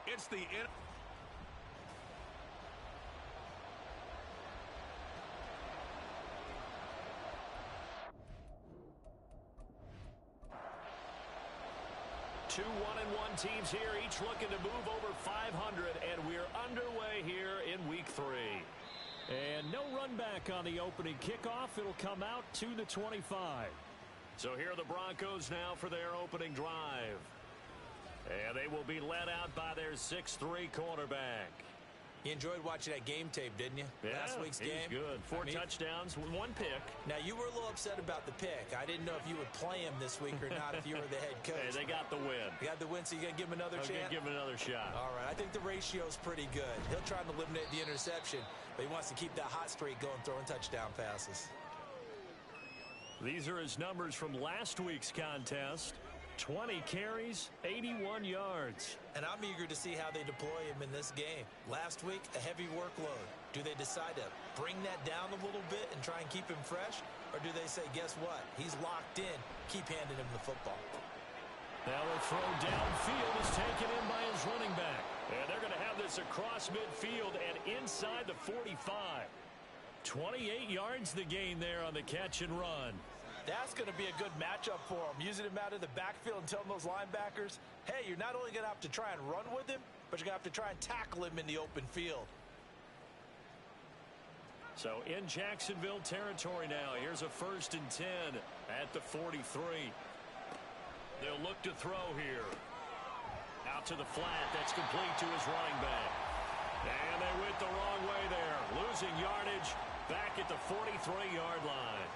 It's the end. Two 1-1 teams here, each looking to move over 500, and we're underway here in week 3. And no run back on the opening kickoff. It'll come out to the 25. So here are the Broncos now for their opening drive. And they will be led out by their 6'3" quarterback. You enjoyed watching that game tape, didn't you? Yeah, Last week's game. Good. Four touchdowns, 1 pick. Now, you were a little upset about the pick. I didn't know if you would play him this week or not if you were the head coach. Hey, they got the win. They got the win, so you're going to give him another chance? I'm going to give him another shot. All right. I think the ratio's pretty good. He'll try to eliminate the interception, but he wants to keep that hot streak going, throwing touchdown passes. These are his numbers from last week's contest. 20 carries, 81 yards. And I'm eager to see how they deploy him in this game. Last week, a heavy workload. Do they decide to bring that down a little bit and try and keep him fresh? Or do they say, guess what? He's locked in. Keep handing him the football. Now the throw downfield is taken in by his running back. And they're going to have this across midfield and inside the 45. 28 yards the gain there on the catch and run. That's going to be a good matchup for him, using him out of the backfield and telling those linebackers, hey, you're not only going to have to try and run with him, but you're going to have to try and tackle him in the open field. So in Jacksonville territory now, here's a 1st and 10 at the 43. They'll look to throw here. Out to the flat, that's complete to his running back. And they went the wrong way there, losing yardage back at the 43-yard line.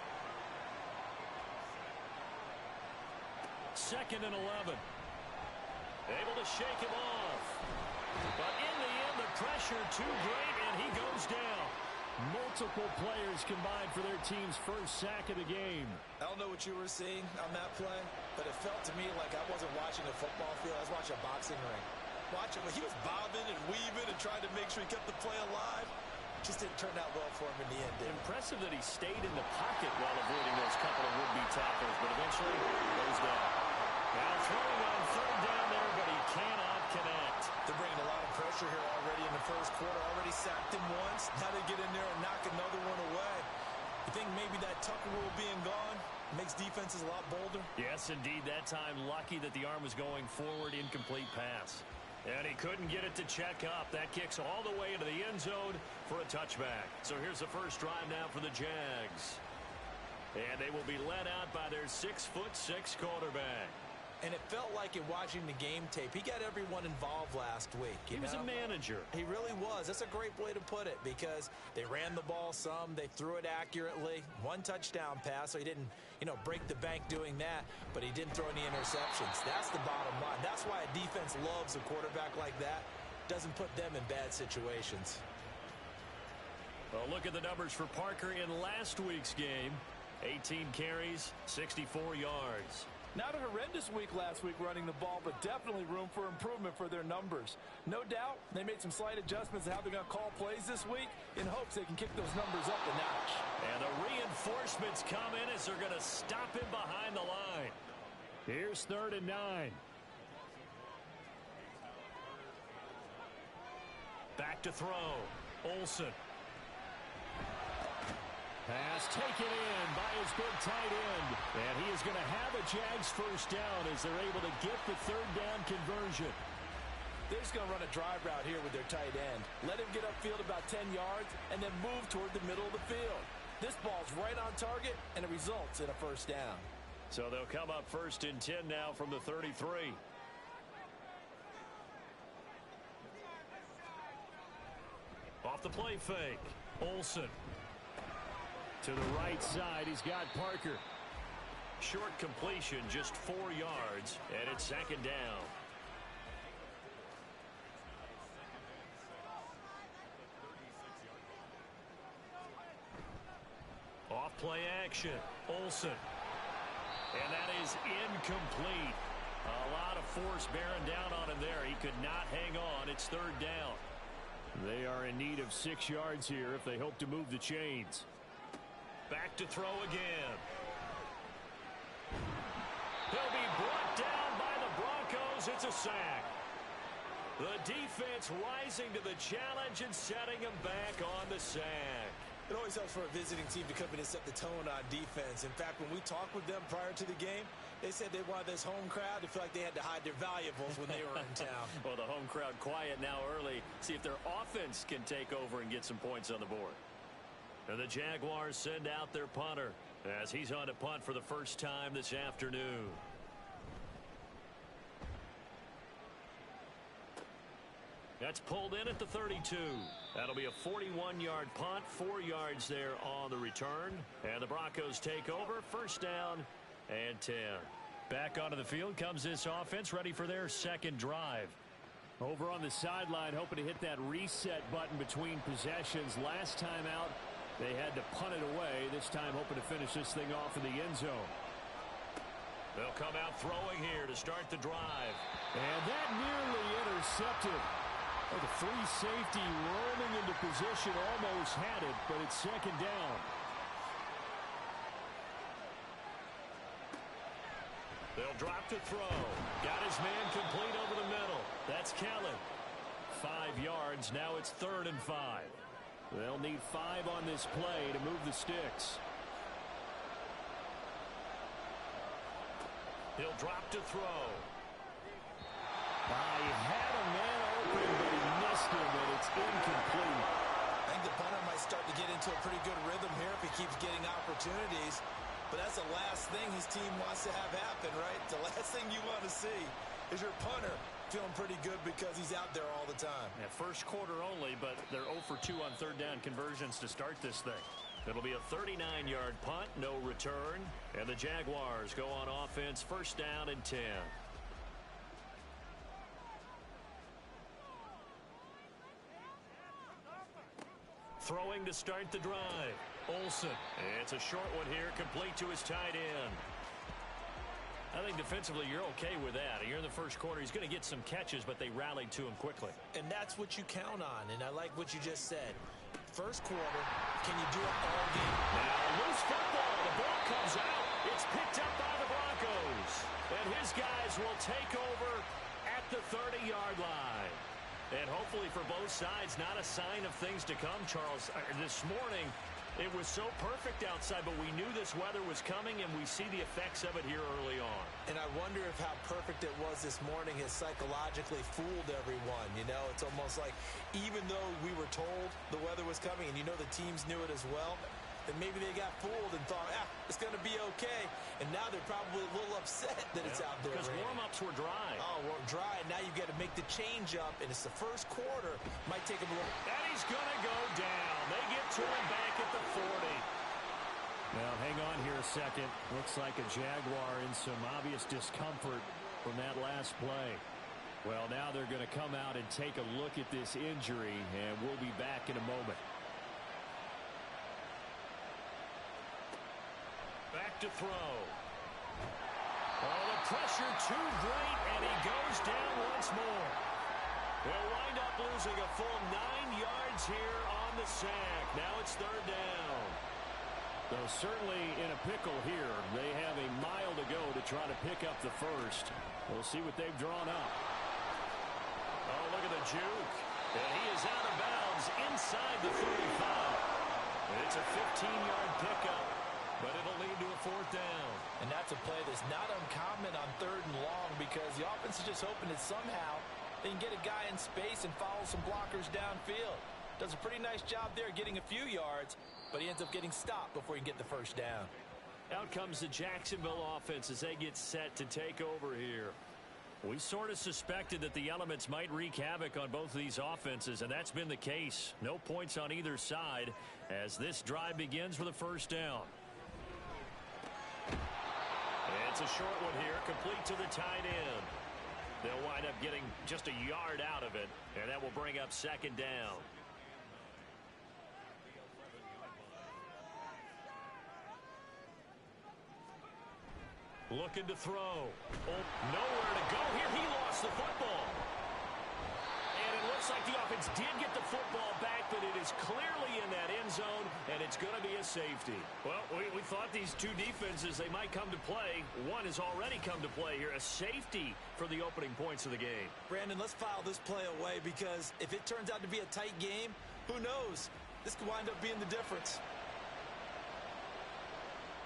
2nd and 11. Able to shake him off. But in the end, the pressure too great, and he goes down. Multiple players combined for their team's first sack of the game. I don't know what you were seeing on that play, but it felt to me like I wasn't watching a football field. I was watching a boxing ring. Watching, he was bobbing and weaving and trying to make sure he kept the play alive. Just didn't turn out well for him in the end, did it? Impressive that he stayed in the pocket while avoiding those couple of would-be tackles, but eventually goes down. Now throwing on 3rd down there, but he cannot connect. They're bringing a lot of pressure here already in the first quarter. Already sacked him once. Now they get in there and knock another one away. You think maybe that Tucker rule being gone makes defenses a lot bolder? Yes, indeed. That time, lucky that the arm was going forward, incomplete pass. And he couldn't get it to check up. That kicks all the way into the end zone for a touchback. So here's the first drive now for the Jags. And they will be led out by their 6'6" quarterback. And it felt like in watching the game tape, he got everyone involved last week. He was a manager. He really was. That's a great way to put it because they ran the ball some. They threw it accurately. 1 touchdown pass, so he didn't, break the bank doing that, but he didn't throw any interceptions. That's the bottom line. That's why a defense loves a quarterback like that. Doesn't put them in bad situations. Well, look at the numbers for Parker in last week's game. 18 carries, 64 yards. Not a horrendous week last week running the ball, but definitely room for improvement for their numbers. No doubt they made some slight adjustments to how they're going to call plays this week in hopes they can kick those numbers up a notch. And the reinforcements come in as they're going to stop him behind the line. Here's 3rd and 9. Back to throw. Olsen. Pass taken in by his big tight end. And he is going to have a Jags first down as they're able to get the 3rd down conversion. They're just going to run a drive route here with their tight end. Let him get upfield about 10 yards and then move toward the middle of the field. This ball's right on target, and it results in a first down. So they'll come up 1st and 10 now from the 33. Off the play fake. Olsen. To the right side, he's got Parker. Short completion, just 4 yards, and it's 2nd down. Off play action. Olsen. And that is incomplete. A lot of force bearing down on him there. He could not hang on. It's 3rd down. They are in need of 6 yards here if they hope to move the chains. Back to throw again. He'll be brought down by the Broncos. It's a sack. The defense rising to the challenge and setting them back on the sack. It always helps for a visiting team to come in and set the tone on defense. In fact, when we talked with them prior to the game, they said they wanted this home crowd to feel like they had to hide their valuables when they were in town. Well, the home crowd quiet now early. See if their offense can take over and get some points on the board. And the Jaguars send out their punter as he's on to punt for the first time this afternoon. That's pulled in at the 32. That'll be a 41-yard punt, 4 yards there on the return. And the Broncos take over, first down and 10. Back onto the field comes this offense, ready for their second drive. Over on the sideline, hoping to hit that reset button between possessions. Last time out, they had to punt it away. This time hoping to finish this thing off in the end zone. They'll come out throwing here to start the drive. And that nearly intercepted. Oh, the free safety roaming into position, almost had it, but it's second down. They'll drop to throw. Got his man complete over the middle. That's Kelly. 5 yards. Now it's 3rd and 5. They'll need 5 on this play to move the sticks. He'll drop to throw. He had a man open, but he missed him, and it's incomplete. I think the punter might start to get into a pretty good rhythm here if he keeps getting opportunities. But that's the last thing his team wants to have happen, right? The last thing you want to see is your punter feeling pretty good because he's out there all the time. Yeah, first quarter only, but they're 0 for 2 on third down conversions to start this thing. It'll be a 39-yard punt, no return. And the Jaguars go on offense, first down and 10. Throwing to start the drive. Olsen. It's a short one here, complete to his tight end. I think defensively you're okay with that. Here in the first quarter, he's going to get some catches, but they rallied to him quickly. And that's what you count on, and I like what you just said. First quarter, can you do it all game? Now, loose football. The ball comes out. It's picked up by the Broncos. And his guys will take over at the 30-yard line. And hopefully for both sides, not a sign of things to come, Charles. This morning, it was so perfect outside, but we knew this weather was coming, and we see the effects of it here early on. And I wonder if how perfect it was this morning has psychologically fooled everyone. You know, it's almost like even though we were told the weather was coming, and you know the teams knew it as well, then maybe they got fooled and thought, it's going to be okay. And now they're probably a little upset that it's out there. Because warm-ups were dry. Oh, well, dry. Now you've got to make the change up, and it's the first quarter. Might take them a little. And he's going to go down. They get to him back at the 40. Now, hang on here a second. Looks like a Jaguar in some obvious discomfort from that last play. Well, now they're going to come out and take a look at this injury, and we'll be back in a moment. Back to throw. Oh, the pressure too great, and he goes down once more. They'll wind up losing a full 9 yards here on the sack. Now it's third down. Though certainly in a pickle here. They have a mile to go to try to pick up the first. We'll see what they've drawn up. Oh, look at the juke. And he is out of bounds inside the 35. It's a 15-yard pickup, but it'll lead to a fourth down. And that's a play that's not uncommon on 3rd and long because the offense is just hoping that somehow they can get a guy in space and follow some blockers downfield. Does a pretty nice job there getting a few yards, but he ends up getting stopped before he can get the first down. Out comes the Jacksonville offense as they get set to take over here. We sort of suspected that the elements might wreak havoc on both of these offenses, and that's been the case. No points on either side as this drive begins with a first down. It's a short one here, complete to the tight end. They'll wind up getting just a yard out of it, and that will bring up second down. Looking to throw. Oh, nowhere to go here. He lost the football. And it looks like the offense did get the football back, but it is clearly in that end end zone, and it's going to be a safety. Well, we thought these two defenses, they might come to play. One has already come to play here, a safety for the opening points of the game. Brandon, let's file this play away because if it turns out to be a tight game, who knows? This could wind up being the difference.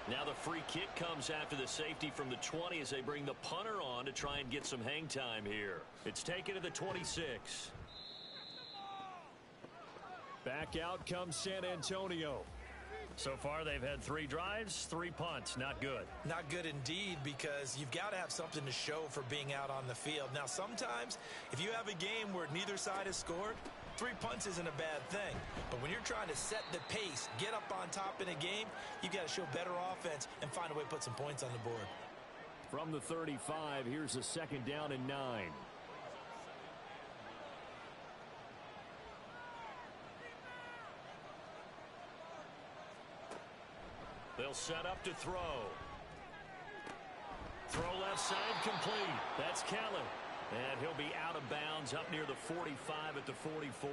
Now the free kick comes after the safety from the 20 as they bring the punter on to try and get some hang time here. It's taken to the 26. Back out comes San Antonio. So far they've had 3 drives, 3 punts. Not good. Not good indeed, because you've got to have something to show for being out on the field. Now sometimes if you have a game where neither side has scored, 3 punts isn't a bad thing. But when you're trying to set the pace, get up on top in a game, you've got to show better offense and find a way to put some points on the board. From the 35, here's a 2nd down and 9. They'll set up to throw. Throw left side complete. That's Kelly. And he'll be out of bounds up near the 45 at the 44.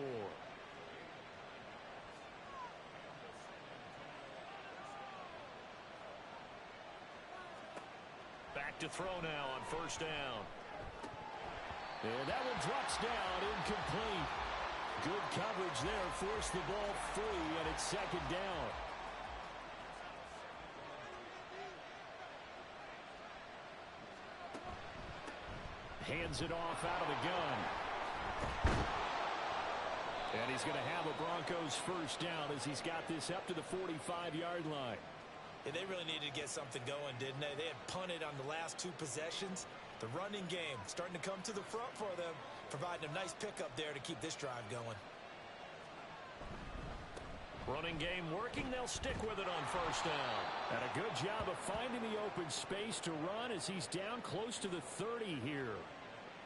Back to throw now on 1st down. And that one drops down, incomplete. Good coverage there, forced the ball free, and it's 2nd down. Hands it off out of the gun. And he's going to have a Broncos 1st down as he's got this up to the 45-yard line. Yeah, they really needed to get something going, didn't they? They had punted on the last 2 possessions. The running game starting to come to the front for them, providing a nice pickup there to keep this drive going. Running game working. They'll stick with it on 1st down. And a good job of finding the open space to run as he's down close to the 30 here.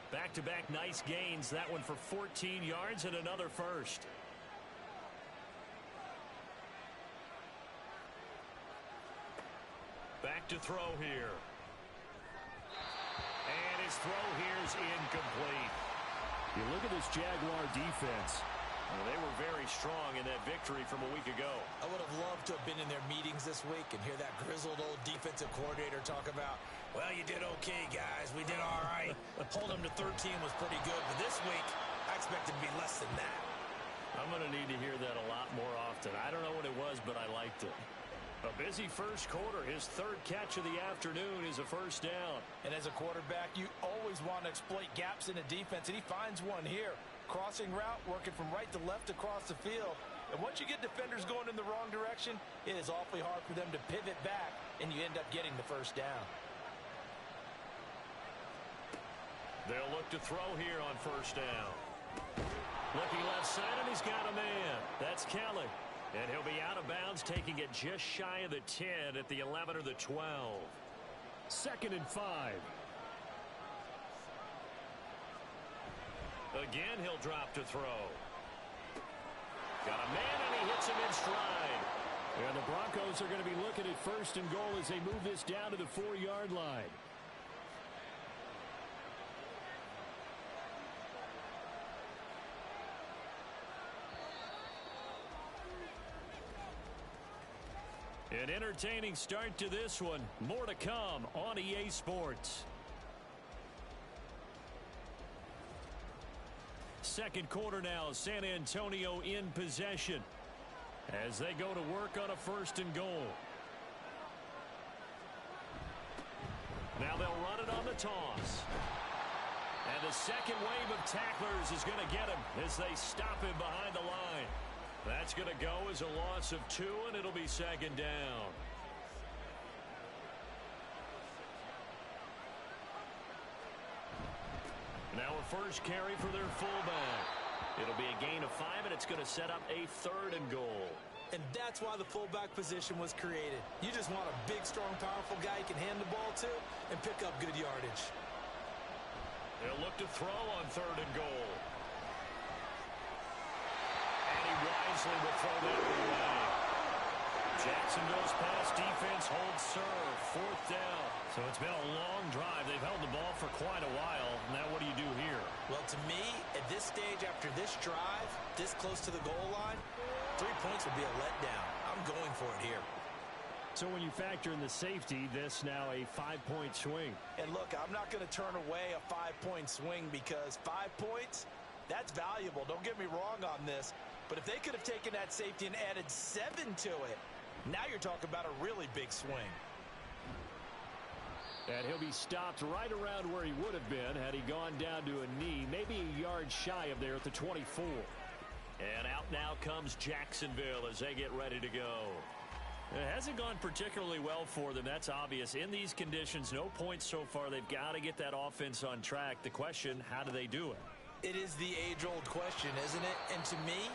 Back-to-back nice gains. That one for 14 yards and another 1st. Back to throw here. And his throw here is incomplete. You look at this Jaguar defense. Well, they were very strong in that victory from a week ago. I would have loved to have been in their meetings this week and hear that grizzled old defensive coordinator talk about, well, you did okay, guys. We did all right. Hold them to 13 was pretty good. But this week, I expect it to be less than that. I'm going to need to hear that a lot more often. I don't know what it was, but I liked it. A busy 1st quarter. His 3rd catch of the afternoon is a 1st down. And as a quarterback, you always want to exploit gaps in a defense, and he finds one here. Crossing route, working from right to left across the field. And once you get defenders going in the wrong direction, it is awfully hard for them to pivot back, and you end up getting the 1st down. They'll look to throw here on 1st down. Looking left side, and he's got a man. That's Kelly. And he'll be out of bounds, taking it just shy of the 10 at the 11 or the 12. 2nd and 5. Again, he'll drop to throw. Got a man, and he hits him in stride. And the Broncos are going to be looking at 1st and goal as they move this down to the 4-yard line. An entertaining start to this one. More to come on EA Sports. 2nd quarter now. San Antonio in possession as they go to work on a 1st and goal. Now they'll run it on the toss. And the 2nd wave of tacklers is going to get him as they stop him behind the line. That's going to go as a loss of 2, and it'll be 2nd down. Now a 1st carry for their fullback. It'll be a gain of 5, and it's going to set up a 3rd and goal. And that's why the fullback position was created. You just want a big, strong, powerful guy you can hand the ball to and pick up good yardage. They'll look to throw on 3rd and goal. And he wisely will throw that away. Jacksonville's pass defense holds serve. 4th down. So it's been a long drive. They've held the ball for quite a while. Now what do you do here? Well, to me, at this stage after this drive, this close to the goal line, 3 points points will be a letdown. I'm going for it here. So when you factor in the safety, this now a 5-point swing. And look, I'm not going to turn away a 5-point swing because 5 points, that's valuable. Don't get me wrong on this. But if they could have taken that safety and added 7 to it, now you're talking about a really big swing. And he'll be stopped right around where he would have been had he gone down to a knee, maybe a yard shy of there at the 24. And out now comes Jacksonville as they get ready to go. It hasn't gone particularly well for them. That's obvious. In these conditions, no points so far. They've got to get that offense on track. The question, how do they do it? It is the age-old question, isn't it? And to me,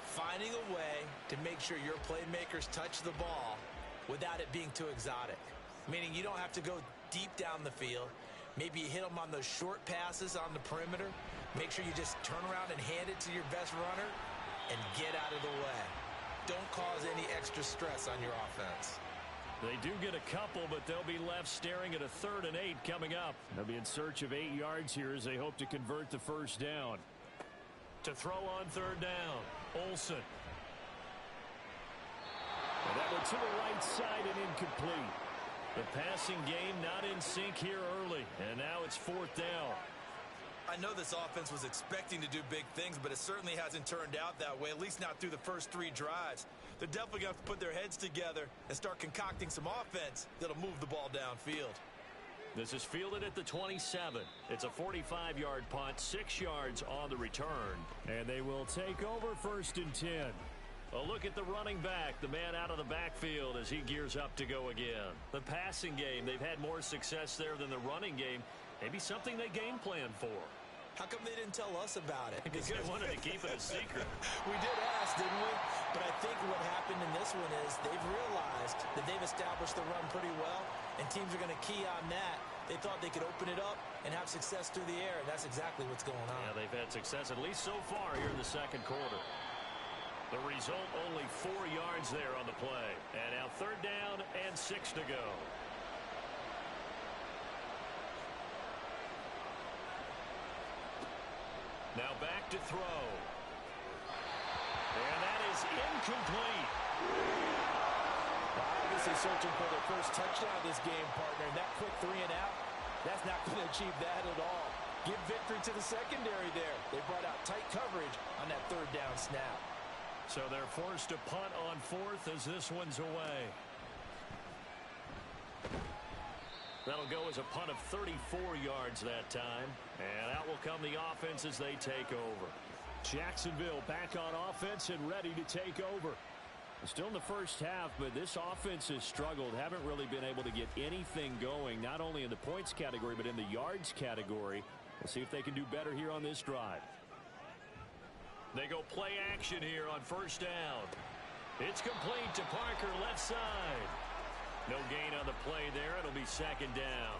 finding a way to make sure your playmakers touch the ball without it being too exotic. Meaning you don't have to go deep down the field. Maybe you hit them on those short passes on the perimeter. Make sure you just turn around and hand it to your best runner and get out of the way. Don't cause any extra stress on your offense. They do get a couple, but they'll be left staring at a 3rd and 8 coming up. They'll be in search of 8 yards here as they hope to convert the first down. To throw on 3rd down, Olsen. And that one to the right side and incomplete. The passing game not in sync here early, and now it's 4th down. I know this offense was expecting to do big things, but it certainly hasn't turned out that way, at least not through the first 3 drives. They're definitely going to have to put their heads together and start concocting some offense that'll move the ball downfield. This is fielded at the 27. It's a 45-yard punt, 6 yards on the return. And they will take over 1st and 10. A look at the running back, the man out of the backfield as he gears up to go again. The passing game, they've had more success there than the running game. Maybe something they game plan for. How come they didn't tell us about it? Because they wanted to keep it a secret. We did ask, didn't we? But I think what happened in this one is they've realized that they've established the run pretty well, and teams are going to key on that. They thought they could open it up and have success through the air, and that's exactly what's going on. Yeah, they've had success at least so far here in the second quarter. The result, only 4 yards there on the play. And now 3rd down and 6 to go. Now back to throw. And that is incomplete. Obviously searching for their first touchdown this game, partner. And that quick 3 and out, that's not going to achieve that at all. Give victory to the secondary there. They brought out tight coverage on that 3rd down snap. So they're forced to punt on 4th as this one's away. That'll go as a punt of 34 yards that time. And out will come the offense as they take over. Jacksonville back on offense and ready to take over. Still in the first half, but this offense has struggled. Haven't really been able to get anything going, not only in the points category, but in the yards category. We'll see if they can do better here on this drive. They go play action here on 1st down. It's complete to Parker, left side. No gain on the play there. It'll be 2nd down.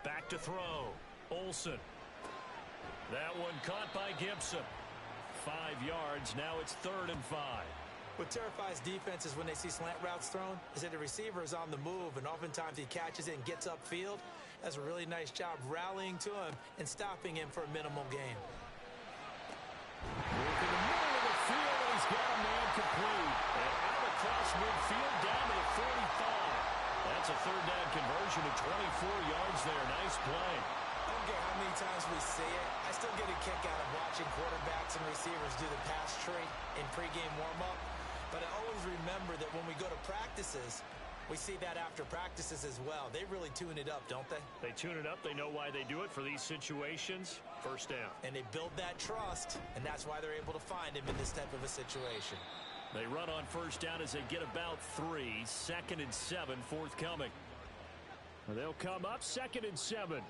Back to throw. Olsen. That one caught by Gibson. 5 yards. Now it's 3rd and 5. What terrifies defenses when they see slant routes thrown is that the receiver is on the move, and oftentimes he catches it and gets upfield. That's a really nice job rallying to him and stopping him for a minimal gain. Work in the middle of the field, and he's got a man complete. And out across midfield down to the 45. That's a 3rd down conversion of 24 yards there. Nice play. I don't care how many times we see it. I still get a kick out of watching quarterbacks and receivers do the pass tree in pregame warm-up. But I always remember that when we go to practices, we see that after practices as well. They really tune it up, don't they? They tune it up. They know why they do it for these situations. 1st down. And they build that trust, and that's why they're able to find him in this type of a situation. They run on 1st down as they get about 3. 2nd and 7 forthcoming. They'll come up 2nd and 7.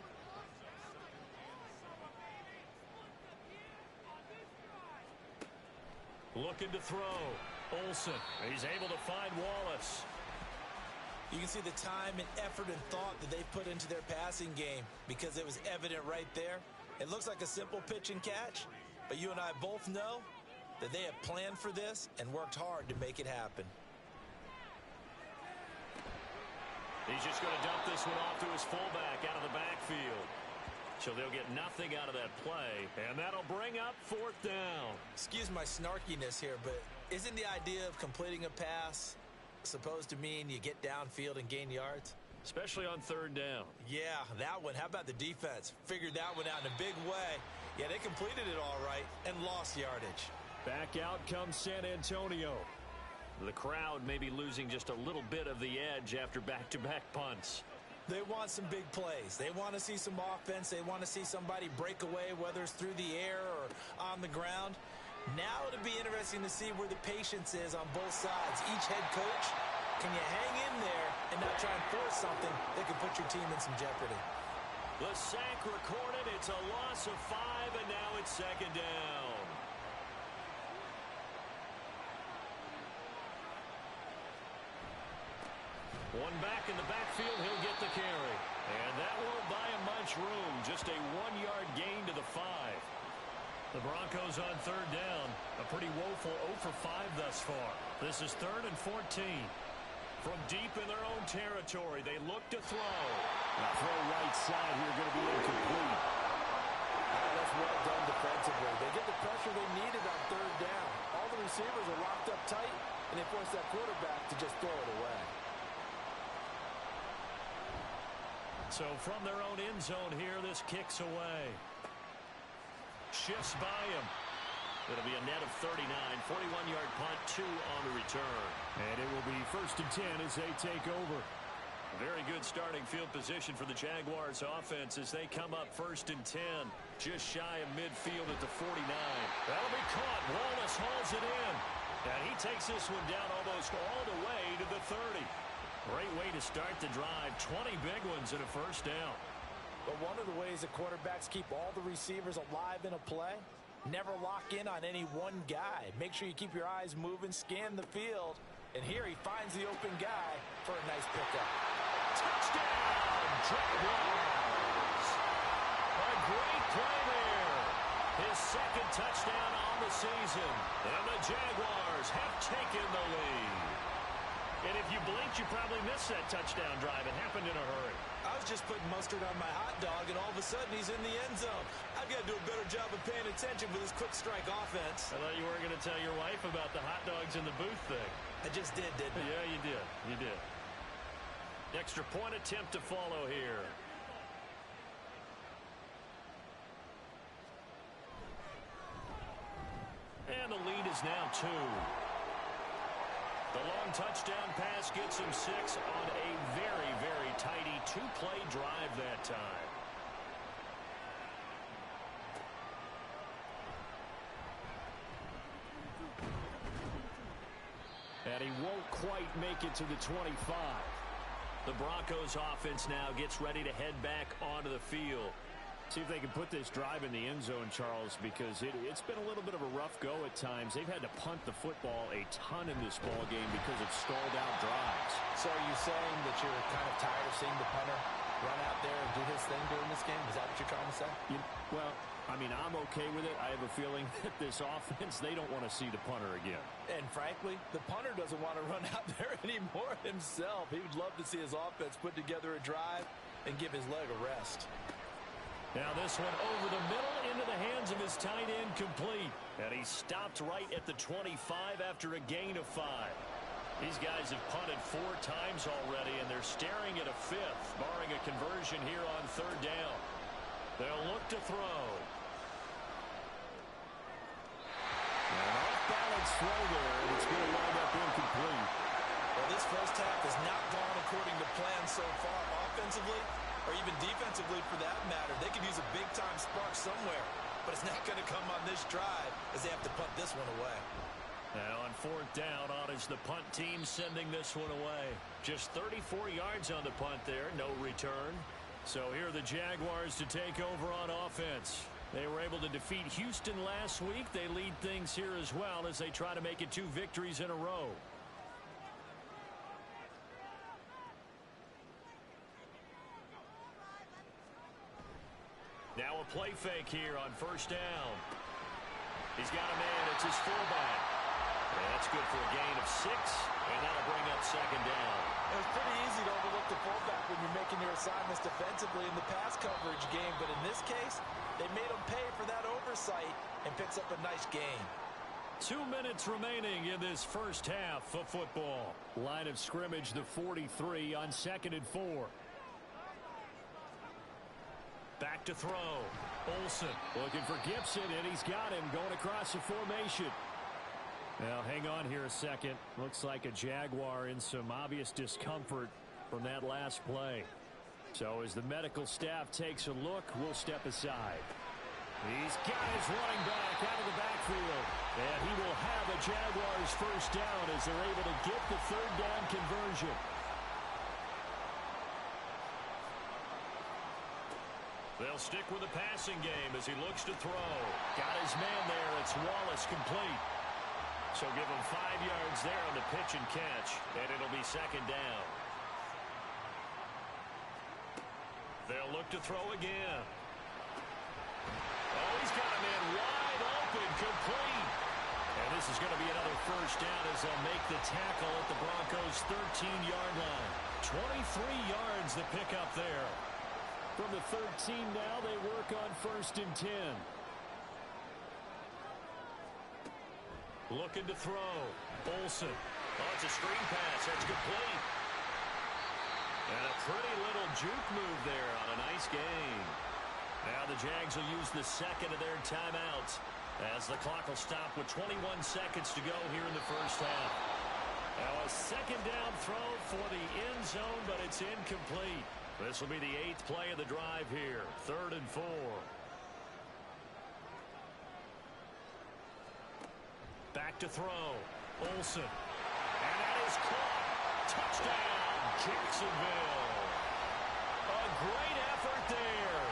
Looking to throw. Olsen. He's able to find Wallace. You can see the time and effort and thought that they put into their passing game because it was evident right there. It looks like a simple pitch and catch, but you and I both know that they have planned for this and worked hard to make it happen. He's just going to dump this one off to his fullback out of the backfield. So they'll get nothing out of that play, and that'll bring up 4th down. Excuse my snarkiness here, but isn't the idea of completing a pass supposed to mean you get downfield and gain yards? Especially on 3rd down. Yeah, that one. How about the defense? Figured that one out in a big way. Yeah, they completed it all right and lost yardage. Back out comes San Antonio. The crowd may be losing just a little bit of the edge after back-to-back punts. They want some big plays. They want to see some offense. They want to see somebody break away, whether it's through the air or on the ground. Now it'll be interesting to see where the patience is on both sides. Each head coach, can you hang in there and not try and force something that could put your team in some jeopardy? The sack recorded. It's a loss of 5, and now it's 2nd down. One back in the backfield, he'll get the carry. And that won't buy him much room. Just a 1-yard gain to the 5. The Broncos on 3rd down. A pretty woeful 0 for 5 thus far. This is 3rd and 14. From deep in their own territory, they look to throw. Now throw right side here, going to be incomplete. That's well done defensively. They get the pressure they needed on 3rd down. All the receivers are locked up tight, and they force that quarterback to just throw it away. So from their own end zone here, this kicks away. Shifts by him. It'll be a net of 39. 41-yard punt, 2 on the return. And it will be 1st and 10 as they take over. Very good starting field position for the Jaguars offense as they come up 1st and 10. Just shy of midfield at the 49. That'll be caught. Wallace hauls it in. And he takes this one down almost all the way to the 30. Great way to start the drive. 20 big ones and a 1st down. But one of the ways that quarterbacks keep all the receivers alive in a play, never lock in on any one guy. Make sure you keep your eyes moving, scan the field. And here he finds the open guy for a nice pickup. Touchdown, Jaguars. A great play there. His 2nd touchdown on the season. And the Jaguars have taken the lead. And if you blinked, you probably missed that touchdown drive. It happened in a hurry. I was just putting mustard on my hot dog, and all of a sudden he's in the end zone. I've got to do a better job of paying attention with this quick strike offense. I thought you weren't going to tell your wife about the hot dogs in the booth thing. I just did, didn't I? Yeah, you did. You did. Extra point attempt to follow here. And the lead is now 2. The long touchdown pass gets him 6 on a very, very tidy 2-play drive that time. And he won't quite make it to the 25. The Broncos offense now gets ready to head back onto the field. See if they can put this drive in the end zone, Charles, because it's been a little bit of a rough go at times. They've had to punt the football a ton in this ball game because of stalled out drives. So are you saying that you're kind of tired of seeing the punter run out there and do his thing during this game? Is that what you're trying to say? Well, I mean, I'm okay with it. I have a feeling that this offense, they don't want to see the punter again. And frankly, the punter doesn't want to run out there anymore himself. He would love to see his offense put together a drive and give his leg a rest. Now this one over the middle into the hands of his tight end, complete. And he stopped right at the 25 after a gain of 5. These guys have punted 4 times already, and they're staring at a 5th, barring a conversion here on 3rd down. They'll look to throw. An off-balance throw there, and it's going to wind up incomplete. Well, this first half has not gone according to plan so far offensively, or even defensively for that matter. They could use a big-time spark somewhere, but it's not going to come on this drive as they have to punt this one away. Now on 4th down, on is the punt team sending this one away. Just 34 yards on the punt there, no return. So here are the Jaguars to take over on offense. They were able to defeat Houston last week. They lead things here as well as they try to make it 2 victories in a row. Now a play fake here on 1st down. He's got a man. It's his fullback. And that's good for a gain of 6, and that'll bring up 2nd down. It was pretty easy to overlook the fullback making their assignments defensively in the pass coverage game, but in this case, they made them pay for that oversight and picks up a nice gain. 2 minutes remaining in this first half of football. Line of scrimmage, the 43 on 2nd and 4. Back to throw. Olsen looking for Gibson, and he's got him going across the formation. Now, hang on here a second. Looks like a Jaguar in some obvious discomfort from that last play. So as the medical staff takes a look, we'll step aside. He's got his running back out of the backfield. And he will have a Jaguars first down as they're able to get the third down conversion. They'll stick with the passing game as he looks to throw. Got his man there. It's Wallace complete. So give him 5 yards there on the pitch and catch, and it'll be second down. They'll look to throw again. Oh, he's got a man wide open, complete. And this is going to be another first down as they'll make the tackle at the Broncos' 13-yard line. 23 yards the pickup there. From the 13 now, they work on 1st and 10. Looking to throw. Olsen. Oh, it's a screen pass. That's complete. And a pretty little juke move there on a nice gain. Now the Jags will use the second of their timeouts as the clock will stop with 21 seconds to go here in the first half. Now a second down throw for the end zone, but it's incomplete. This will be the 8th play of the drive here. 3rd and 4. Back to throw. Olsen. And that is caught. Touchdown, Jacksonville. A great effort there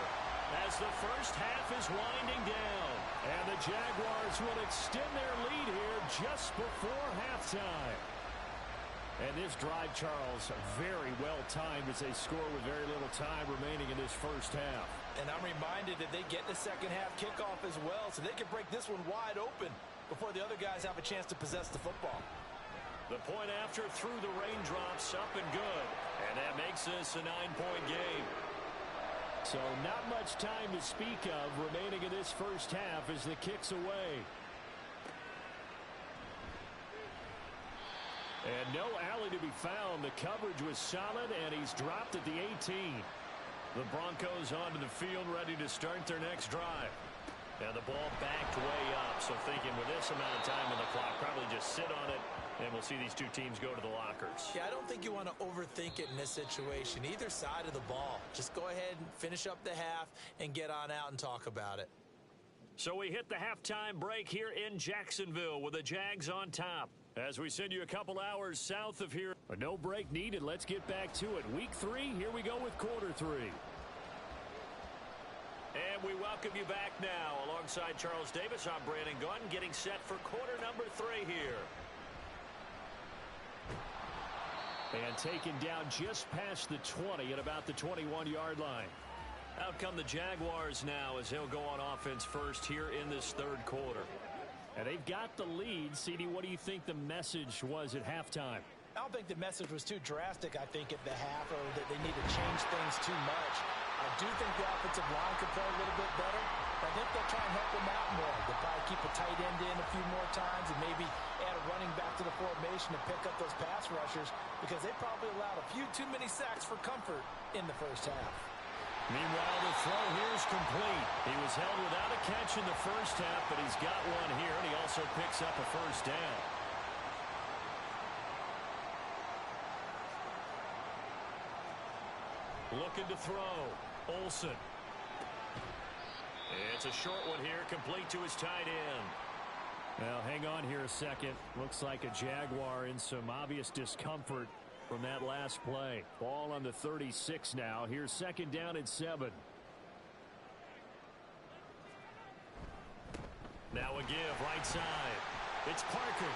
as the first half is winding down. And the Jaguars will extend their lead here just before halftime. And this drive, Charles, very well timed as they score with very little time remaining in this first half. And I'm reminded that they get the second half kickoff as well, so they can break this one wide open before the other guys have a chance to possess the football. The point after through the raindrops, up and good. And that makes this a 9-point game. So not much time to speak of remaining in this first half as the kick's away. And no alley to be found. The coverage was solid, and he's dropped at the 18. The Broncos onto the field ready to start their next drive. And the ball backed way up, so thinking with this amount of time on the clock, probably just sit on it, and we'll see these two teams go to the lockers. Yeah, I don't think you want to overthink it in this situation. Either side of the ball. Just go ahead and finish up the half and get on out and talk about it. So we hit the halftime break here in Jacksonville with the Jags on top. As we send you a couple hours south of here. But no break needed. Let's get back to it. Week 3, here we go with quarter 3. And we welcome you back now. Alongside Charles Davis, I'm Brandon Gunn, getting set for quarter number 3 here. And taken down just past the 20 at about the 21-yard line. Out come the Jaguars now as they'll go on offense first here in this third quarter. And they've got the lead. CD, what do you think the message was at halftime? I don't think the message was too drastic, I think, at the half, or that they need to change things too much. I do think the offensive line could play a little bit better. I think they'll try and help them out more. They'll probably keep a tight end in a few more times and maybe add a running back to the formation to pick up those pass rushers because they probably allowed a few too many sacks for comfort in the first half. Meanwhile, the throw here is complete. He was held without a catch in the first half, but he's got one here, and he also picks up a first down. Looking to throw. Olsen. It's a short one here, complete to his tight end. Well, hang on here a second. Looks like a Jaguar in some obvious discomfort from that last play. Ball on the 36 now. Here's second down and 7. Now a give, right side. It's Parker.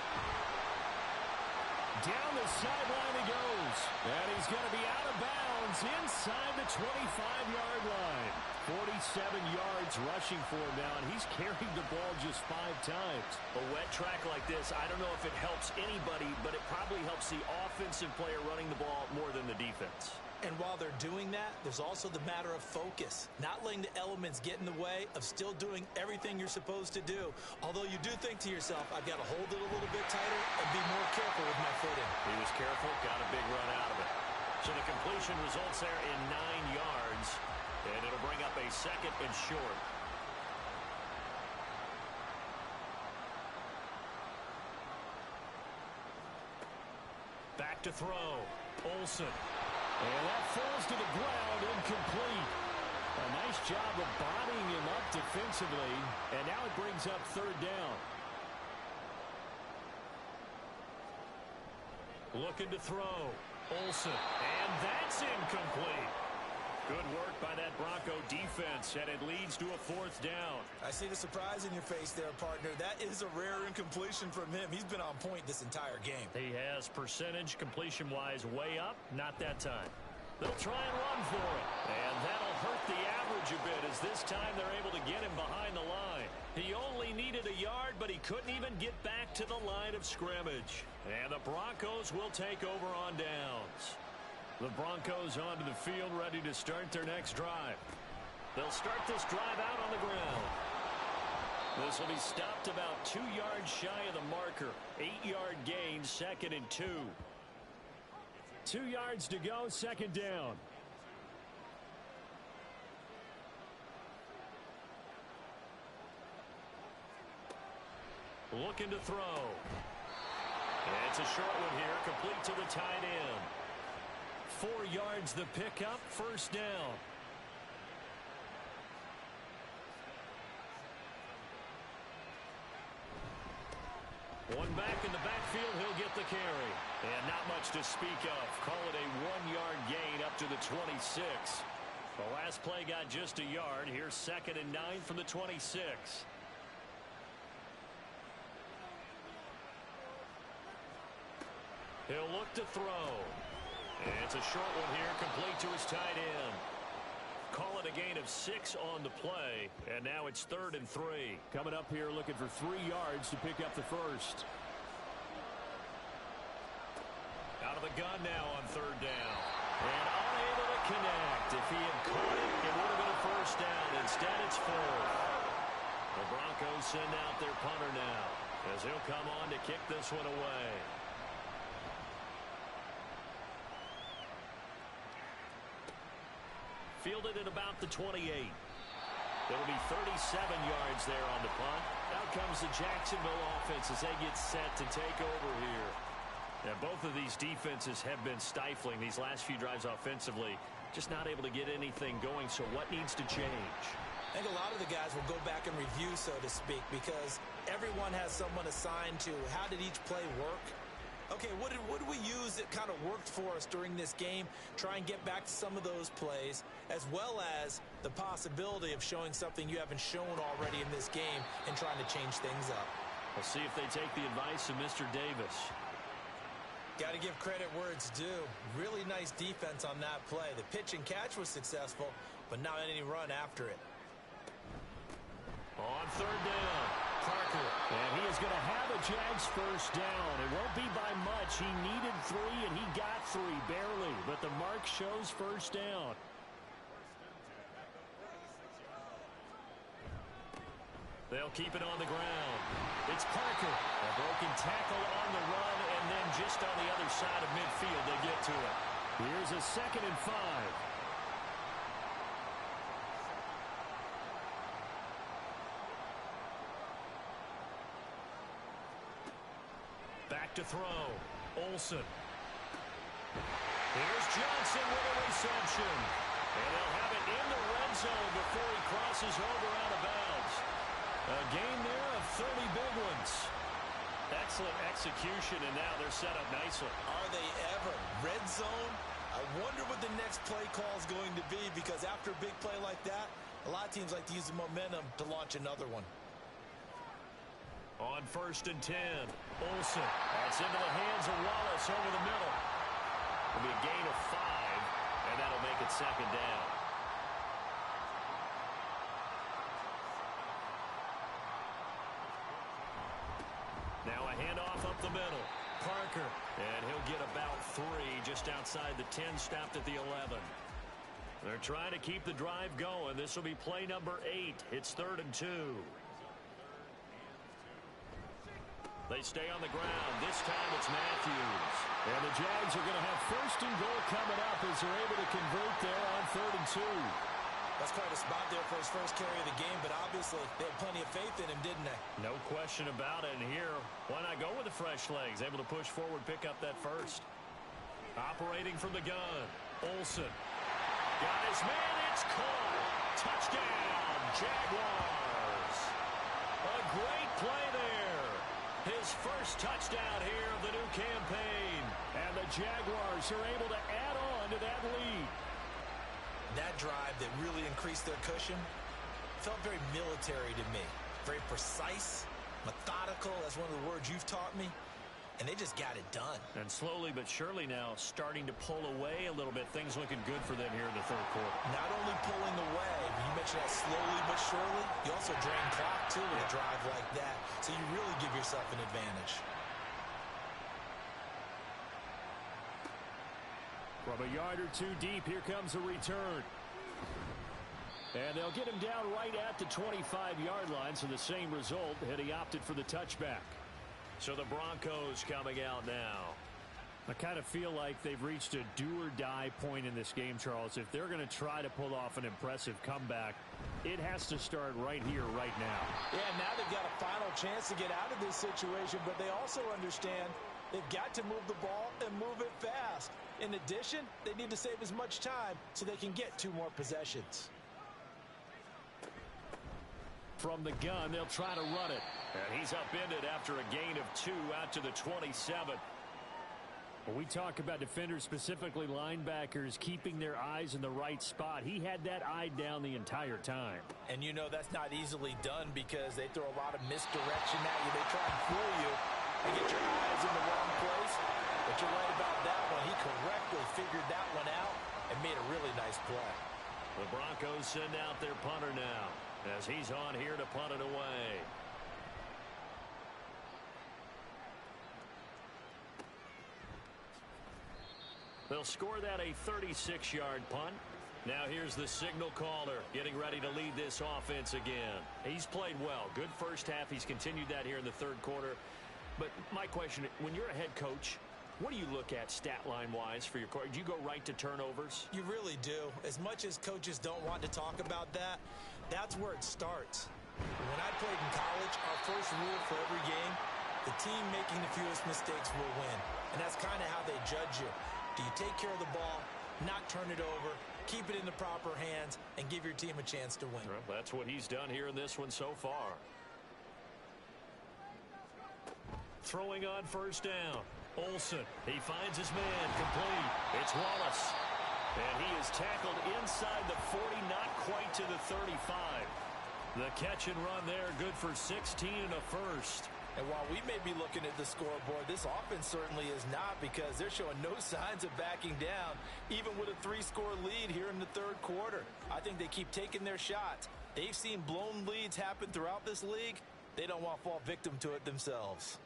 Down the sideline he goes. And he's going to be out of bounds inside the 25-yard line. 47 yards rushing for him now, and he's carried the ball just 5 times. A wet track like this, I don't know if it helps anybody, but it probably helps the offensive player running the ball more than the defense. And while they're doing that, there's also the matter of focus, not letting the elements get in the way of still doing everything you're supposed to do. Although you do think to yourself, I've got to hold it a little bit tighter and be more careful with my footing. He was careful, got a big run out of it. So the completion results there in 9 yards, and it'll bring up a 2nd and short. Back to throw. Olsen. And that falls to the ground, incomplete. A nice job of bodying him up defensively, and now it brings up 3rd down. Looking to throw. Olsen. And that's incomplete. Good work by that Bronco defense, and it leads to a 4th down. I see the surprise in your face there, partner. That is a rare incompletion from him. He's been on point this entire game. He has percentage completion-wise way up. Not that time. They'll try and run for it. And that'll hurt the average a bit as this time they're able to get him behind the line. He only needed a yard, but he couldn't even get back to the line of scrimmage. And the Broncos will take over on downs. The Broncos onto the field ready to start their next drive. They'll start this drive out on the ground. This will be stopped about 2 yards shy of the marker. 8-yard gain, 2nd and 2. 2 yards to go, 2nd down. Looking to throw. And it's a short one here, complete to the tight end. 4 yards the pickup, 1st down. One back in the backfield, he'll get the carry. And not much to speak of. Call it a 1-yard gain up to the 26. The last play got just a yard. Here's 2nd and 9 from the 26. He'll look to throw. And it's a short one here, complete to his tight end. Call it a gain of 6 on the play, and now it's 3rd and 3. Coming up here looking for 3 yards to pick up the 1st. Out of the gun now on 3rd down. And unable to connect. If he had caught it, it would have been a 1st down. Instead, it's 4th. The Broncos send out their punter now, as he'll come on to kick this one away. Fielded at about the 28. It'll be 37 yards there on the punt. Out comes the Jacksonville offense as they get set to take over here. And both of these defenses have been stifling these last few drives offensively. Just not able to get anything going, so what needs to change? I think a lot of the guys will go back and review, so to speak, because everyone has someone assigned to how did each play work. Okay, what did we use that kind of worked for us during this game? Try and get back to some of those plays, as well as the possibility of showing something you haven't shown already in this game and trying to change things up. We'll see if they take the advice of Mr. Davis. Got to give credit where it's due. Really nice defense on that play. The pitch and catch was successful, but not any run after it. On 3rd down, Parker. And he is going to have a Jags 1st down. It won't be by much. He needed 3, and he got 3, barely. But the mark shows 1st down. They'll keep it on the ground. It's Parker. A broken tackle on the run, and then just on the other side of midfield, they get to it. Here's a 2nd and 5. Back to throw. Olsen. Here's Johnson with a reception. And they'll have it in the red zone before he crosses over out of bounds. A gain there of 30 big ones. Excellent execution, and now they're set up nicely. Are they ever? Red zone? I wonder what the next play call is going to be, because after a big play like that, a lot of teams like to use the momentum to launch another one. On 1st and 10, Olsen. That's into the hands of Wallace over the middle. It'll be a gain of 5, and that'll make it 2nd down. Now a handoff up the middle. Parker. And he'll get about 3 just outside the 10, stopped at the 11. They're trying to keep the drive going. This will be play number 8. It's 3rd and 2. They stay on the ground. This time it's Matthews. And the Jags are going to have 1st and goal coming up as they're able to convert there on 3rd and 2. That's quite a spot there for his first carry of the game, but obviously they had plenty of faith in him, didn't they? No question about it. And here, why not go with the fresh legs? Able to push forward, pick up that first. Operating from the gun. Olsen. Got his man. It's caught. Touchdown, Jaguars. A great play there. His first touchdown here of the new campaign. And the Jaguars are able to add on to that lead. That drive that really increased their cushion felt very military to me. Very precise, methodical. That's one of the words you've taught me. And they just got it done. And slowly but surely now starting to pull away a little bit. Things looking good for them here in the 3rd quarter. Not only pulling away, you mentioned that slowly but surely, you also drain clock too with a drive like that. So you really give yourself an advantage. From a yard or 2 deep, here comes a return. And they'll get him down right at the 25-yard line, so the same result, had he opted for the touchback. So the Broncos coming out now. I kind of feel like they've reached a do-or-die point in this game, Charles. If they're going to try to pull off an impressive comeback, it has to start right here, right now. Yeah, now they've got a final chance to get out of this situation, but they also understand they've got to move the ball and move it fast. In addition, they need to save as much time so they can get 2 more possessions. From the gun, they'll try to run it. And he's upended after a gain of 2 out to the 27. When we talk about defenders, specifically linebackers, keeping their eyes in the right spot, he had that eye down the entire time. And you know that's not easily done because they throw a lot of misdirection at you. They try and fool you and get your eyes in the wrong place. But you're right about that one. He correctly figured that one out and made a really nice play. The Broncos send out their punter now as he's on here to punt it away. They'll score that a 36-yard punt. Now here's the signal caller getting ready to lead this offense again. He's played well. Good first half. He's continued that here in the 3rd quarter. But my question, when you're a head coach, what do you look at stat line-wise for your coach? Do you go right to turnovers? You really do. As much as coaches don't want to talk about that, that's where it starts. When I played in college, our first rule for every game, the team making the fewest mistakes will win. And that's kind of how they judge you. Do you take care of the ball, not turn it over, keep it in the proper hands, and give your team a chance to win? Well, that's what he's done here in this one so far. Throwing on 1st down. Olsen, he finds his man, complete. It's Wallace. And he is tackled inside the 40, not quite to the 35. The catch and run there, good for 16 and a first. And while we may be looking at the scoreboard, this offense certainly is not because they're showing no signs of backing down, even with a 3-score lead here in the 3rd quarter. I think they keep taking their shots. They've seen blown leads happen throughout this league. They don't want to fall victim to it themselves.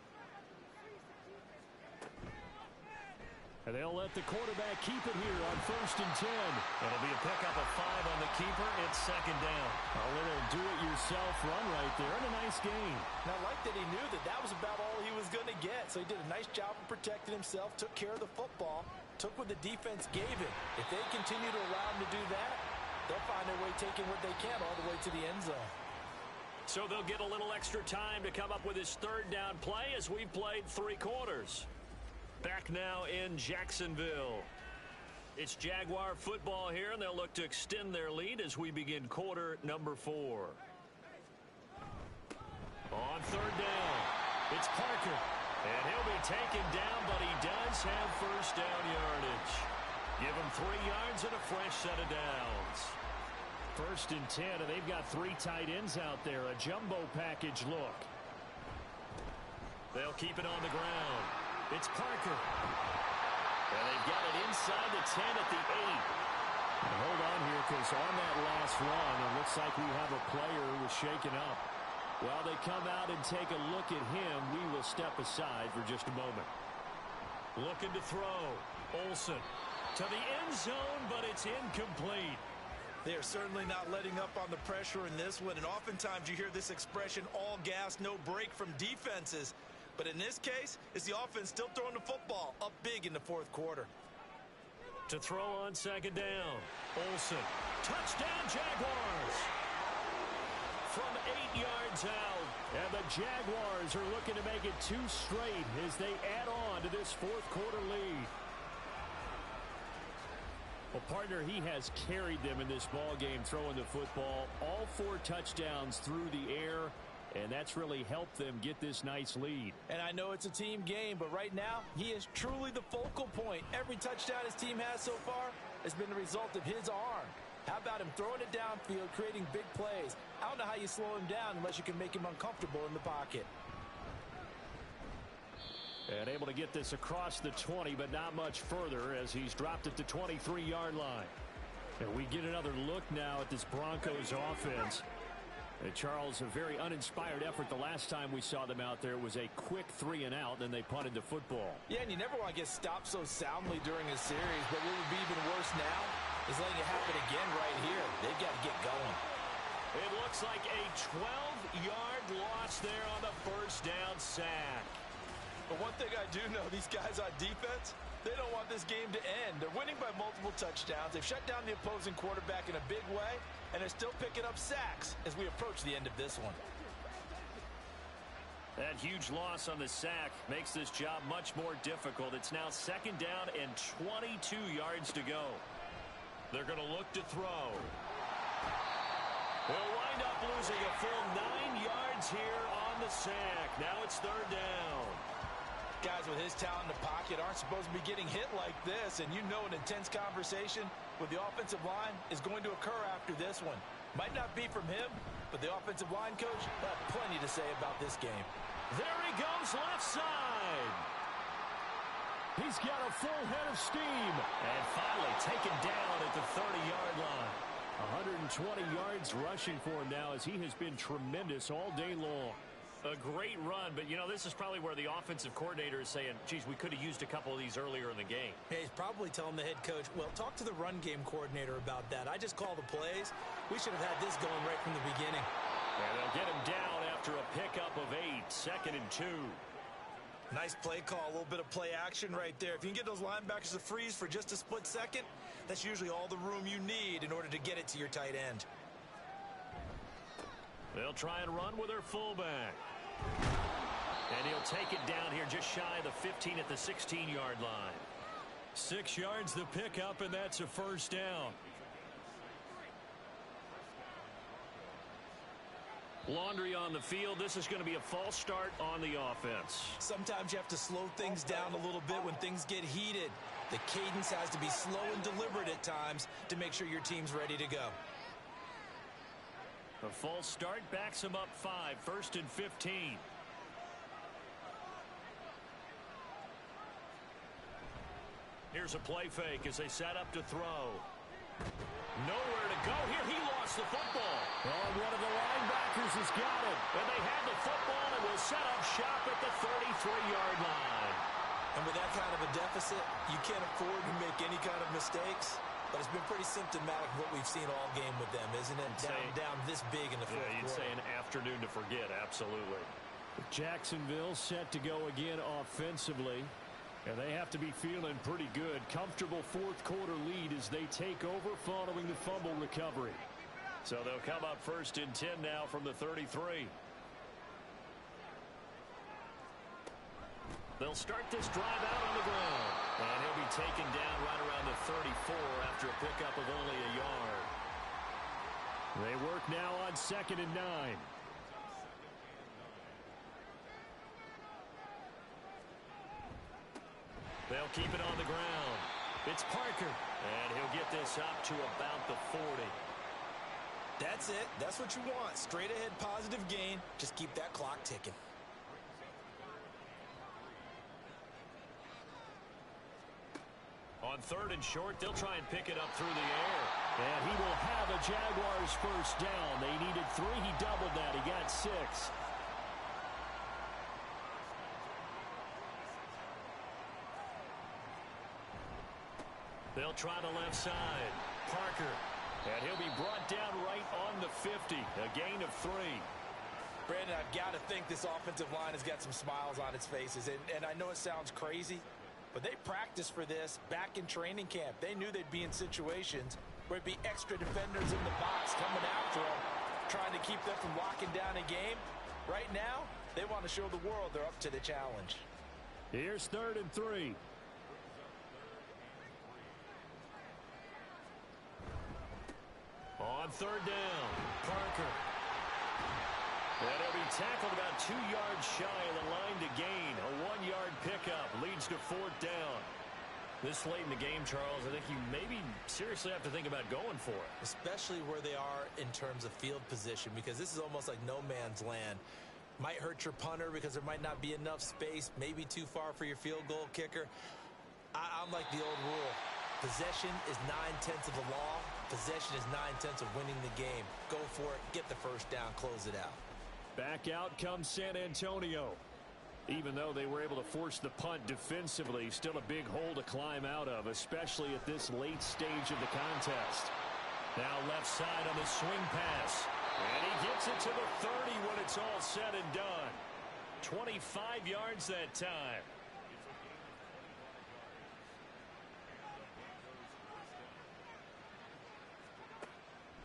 And they'll let the quarterback keep it here on 1st and 10. It'll be a pickup of 5 on the keeper. It's 2nd down. A little do-it-yourself run right there and a nice gain. Now, I like that he knew that that was about all he was going to get. So he did a nice job of protecting himself, took care of the football, took what the defense gave him. If they continue to allow him to do that, they'll find their way taking what they can all the way to the end zone. So they'll get a little extra time to come up with his 3rd down play as we've played 3 quarters. Back now in Jacksonville. It's Jaguar football here, and they'll look to extend their lead as we begin quarter number 4. On 3rd down, it's Parker. And he'll be taken down, but he does have 1st down yardage. Give him 3 yards and a fresh set of downs. 1st and 10, and they've got 3 tight ends out there. A jumbo package look. They'll keep it on the ground. It's Parker. And they've got it inside the 10 at the 8. And hold on here, because on that last run, it looks like we have a player who was shaken up. While they come out and take a look at him, we will step aside for just a moment. Looking to throw. Olsen to the end zone, but it's incomplete. They are certainly not letting up on the pressure in this one, and oftentimes you hear this expression, all gas, no break from defenses. But in this case, it's the offense still throwing the football up big in the fourth quarter. To throw on second down. Olsen. Touchdown, Jaguars. From 8 yards out. And the Jaguars are looking to make it 2 straight as they add on to this fourth quarter lead. Well, partner, he has carried them in this ball game throwing the football. All 4 touchdowns through the air. And that's really helped them get this nice lead. And I know it's a team game, but right now, he is truly the focal point. Every touchdown his team has so far has been the result of his arm. How about him throwing it downfield, creating big plays? I don't know how you slow him down unless you can make him uncomfortable in the pocket. And able to get this across the 20, but not much further as he's dropped it to 23-yard line. And we get another look now at this Broncos offense. And Charles, a very uninspired effort the last time we saw them out there. It was a quick 3 and out, then they punted the football. Yeah, and you never want to get stopped so soundly during a series, but what would be even worse now is letting it happen again right here. They've got to get going. It looks like a 12-yard loss there on the first down sack. But one thing I do know, these guys on defense, they don't want this game to end. They're winning by multiple touchdowns. They've shut down the opposing quarterback in a big way, and they're still picking up sacks as we approach the end of this one. That huge loss on the sack makes this job much more difficult. It's now second down and 22 yards to go. They're going to look to throw. They'll wind up losing a full 9 yards here on the sack. Now it's third down. Guys with his talent in the pocket aren't supposed to be getting hit like this, and you know an intense conversation with the offensive line is going to occur after this one. Might not be from him, but the offensive line coach will have plenty to say about this game. There he goes left side. He's got a full head of steam. And finally taken down at the 30-yard line. 120 yards rushing for him now as he has been tremendous all day long. A great run, but, you know, this is probably where the offensive coordinator is saying, geez, we could have used a couple of these earlier in the game. Hey, he's probably telling the head coach, well, talk to the run game coordinator about that. I just call the plays. We should have had this going right from the beginning. And they'll get him down after a pickup of 8, second and 2. Nice play call, a little bit of play action right there. If you can get those linebackers to freeze for just a split second, that's usually all the room you need in order to get it to your tight end. They'll try and run with their fullback. And he'll take it down here just shy of the 15 at the 16-yard line. 6 yards the pickup, and that's a first down. Laundry on the field. This is going to be a false start on the offense. Sometimes you have to slow things down a little bit when things get heated. The cadence has to be slow and deliberate at times to make sure your team's ready to go. A false start backs him up 5, first and 15. Here's a play fake as they set up to throw. Nowhere to go here. He lost the football. Oh, one of the linebackers has got it. And they have the football and will set up shop at the 33-yard line. And with that kind of a deficit, you can't afford to make any kind of mistakes. But it's been pretty symptomatic of what we've seen all game with them, isn't it? Down this big in the fourth quarter. You'd say an afternoon to forget, absolutely. Jacksonville set to go again offensively. And they have to be feeling pretty good. Comfortable fourth quarter lead as they take over following the fumble recovery. So they'll come up first and 10 now from the 33. They'll start this drive out on the ground. And he'll be taken down right around the 34 after a pickup of only a yard. They work now on second and 9. They'll keep it on the ground. It's Parker. And he'll get this up to about the 40. That's it. That's what you want. Straight ahead positive gain. Just keep that clock ticking. On third and short, they'll try and pick it up through the air. And he will have a Jaguars first down. They needed 3. He doubled that. He got 6. They'll try the left side. Parker. And he'll be brought down right on the 50. A gain of 3. Brandon, I've got to think this offensive line has got some smiles on its faces. And I know it sounds crazy, but they practiced for this back in training camp. They knew they'd be in situations where it'd be extra defenders in the box coming after them, trying to keep them from locking down a game. Right now, they want to show the world they're up to the challenge. Here's 3rd and 3. On 3rd down, Parker. And he'll be tackled about 2 yards shy of the line to gain. A 1-yard pickup leads to 4th down. This late in the game, Charles, I think you maybe seriously have to think about going for it. Especially where they are in terms of field position, because this is almost like no man's land. Might hurt your punter because there might not be enough space, maybe too far for your field goal kicker. I'm like the old rule. Possession is 9/10 of the law. Possession is 9/10 of winning the game. Go for it, get the first down, close it out. Back out comes San Antonio. Even though they were able to force the punt defensively, still a big hole to climb out of, especially at this late stage of the contest. Now left side on the swing pass. And he gets it to the 30 when it's all said and done. 25 yards that time.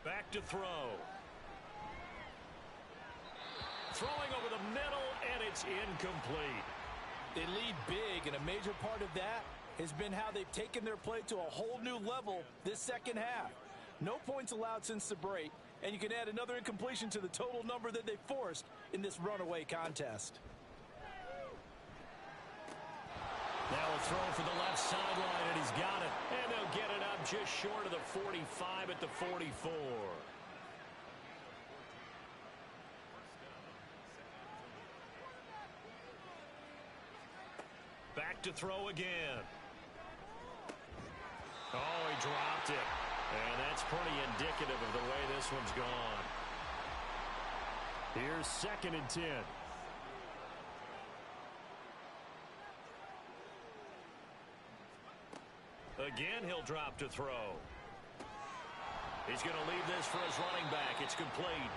Back to throw. Throwing over the middle, and it's incomplete. They lead big, and a major part of that has been how they've taken their play to a whole new level this second half. No points allowed since the break, and you can add another incompletion to the total number that they forced in this runaway contest. Now a throw for the left sideline, and he's got it. And they'll get it up just short of the 45 at the 44. Back to throw again. Oh, he dropped it. And that's pretty indicative of the way this one's gone. Here's 2nd and 10. Again, he'll drop to throw. He's going to leave this for his running back. It's complete.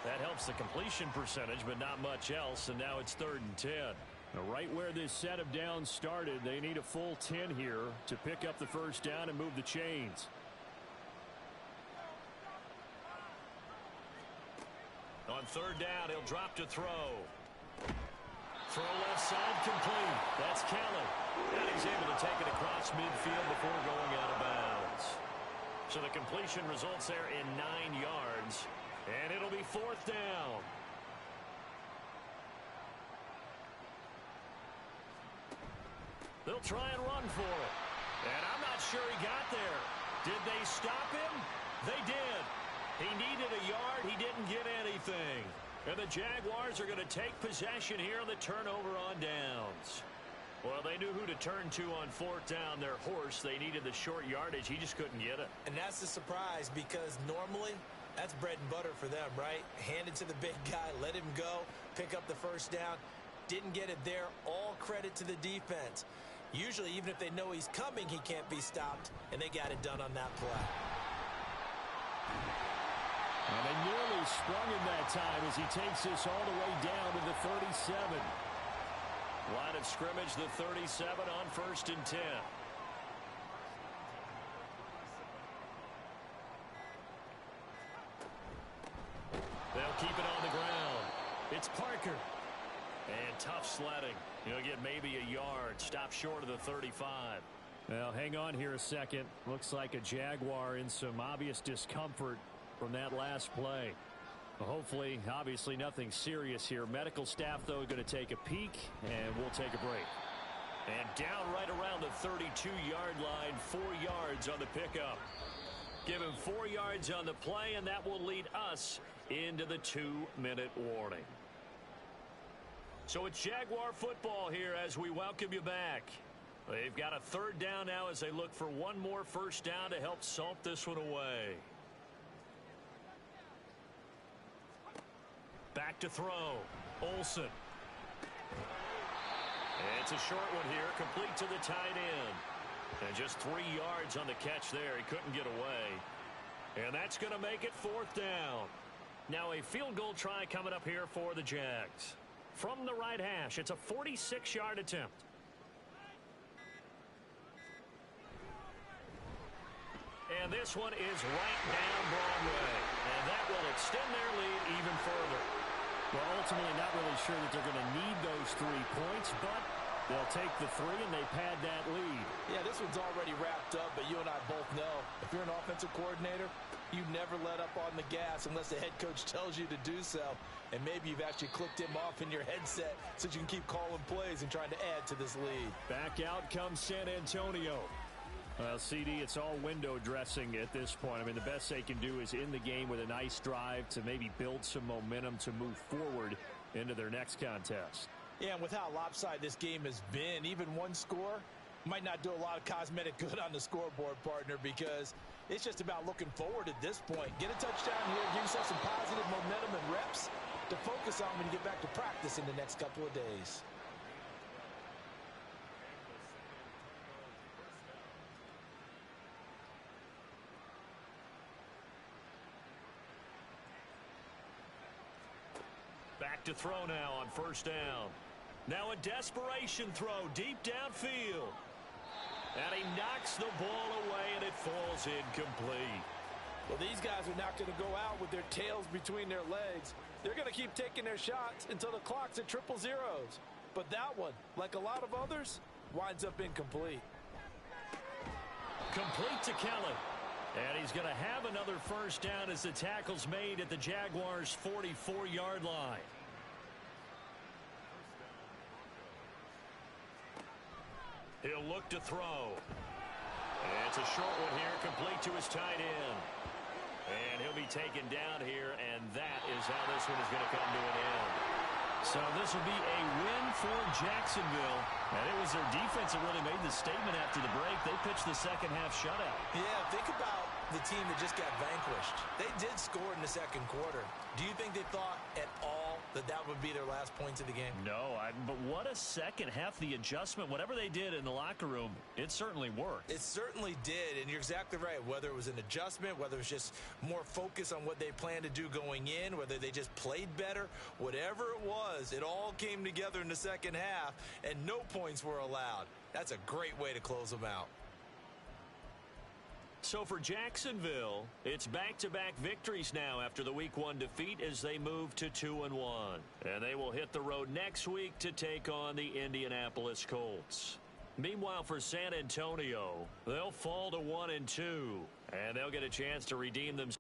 That helps the completion percentage, but not much else. And now it's 3rd and 10. Now, right where this set of downs started, they need a full 10 here to pick up the first down and move the chains. On 3rd down, he'll drop to throw. Throw left side complete. That's Kelly. And he's able to take it across midfield before going out of bounds. So the completion results there in 9 yards. And it'll be 4th down. They'll try and run for it. And I'm not sure he got there. Did they stop him? They did. He needed a yard. He didn't get anything. And the Jaguars are going to take possession here on the turnover on downs. Well, they knew who to turn to on 4th down. Their horse, they needed the short yardage. He just couldn't get it. And that's the surprise, because normally that's bread and butter for them, right? Hand it to the big guy, let him go, pick up the first down. Didn't get it there. All credit to the defense. Usually, even if they know he's coming, he can't be stopped, and they got it done on that play. And they nearly sprung him that time as he takes this all the way down to the 37. Line of scrimmage, the 37 on 1st and 10. They'll keep it on the ground. It's Parker. And tough sledding. He'll get maybe a yard. Stop short of the 35. Well, hang on here a second. Looks like a Jaguar in some obvious discomfort from that last play. Well, hopefully, obviously, nothing serious here. Medical staff, though, going to take a peek, and we'll take a break. And down right around the 32-yard line, 4 yards on the pickup. Give him 4 yards on the play, and that will lead us into the 2-minute warning. So it's Jaguar football here as we welcome you back. They've got a 3rd down now as they look for one more first down to help salt this one away. Back to throw. Olsen. It's a short one here, complete to the tight end. And just 3 yards on the catch there. He couldn't get away. And that's going to make it 4th down. Now a field goal try coming up here for the Jags. From the right hash, it's a 46-yard attempt. And this one is right down Broadway. And that will extend their lead even further. Well, ultimately not really sure that they're going to need those 3 points, but they'll take the 3 and they pad that lead. Yeah, this one's already wrapped up, but you and I both know if you're an offensive coordinator, you never let up on the gas unless the head coach tells you to do so. And maybe you've actually clicked him off in your headset so you can keep calling plays and trying to add to this lead. Back out comes San Antonio. Well, CD, it's all window dressing at this point. I mean, the best they can do is in the game with a nice drive to maybe build some momentum to move forward into their next contest. Yeah, and with how lopsided this game has been, even one score might not do a lot of cosmetic good on the scoreboard, partner, because it's just about looking forward at this point. Get a touchdown here, give yourself some positive momentum and reps to focus on when you get back to practice in the next couple of days. Back to throw now on 1st down. Now a desperation throw deep downfield. And he knocks the ball away, and it falls incomplete. Well, these guys are not going to go out with their tails between their legs. They're going to keep taking their shots until the clock's at 000. But that one, like a lot of others, winds up incomplete. Complete to Kelly. And he's going to have another 1st down as the tackle's made at the Jaguars' 44-yard line. He'll look to throw. And it's a short one here, complete to his tight end. And he'll be taken down here, and that is how this one is going to come to an end. So this will be a win for Jacksonville. And it was their defense that really made the statement after the break. They pitched the second half shutout. Yeah, think about the team that just got vanquished. They did score in the 2nd quarter. Do you think they thought at all that that would be their last points of the game? No, but what a second half. The adjustment, whatever they did in the locker room, it certainly worked. It certainly did, and you're exactly right. Whether it was an adjustment, whether it was just more focus on what they planned to do going in, whether they just played better, whatever it was, it all came together in the second half, and no points were allowed. That's a great way to close them out. So for Jacksonville, it's back-to-back victories now after the Week 1 defeat as they move to 2-1. And they will hit the road next week to take on the Indianapolis Colts. Meanwhile, for San Antonio, they'll fall to 1-2, and they'll get a chance to redeem themselves.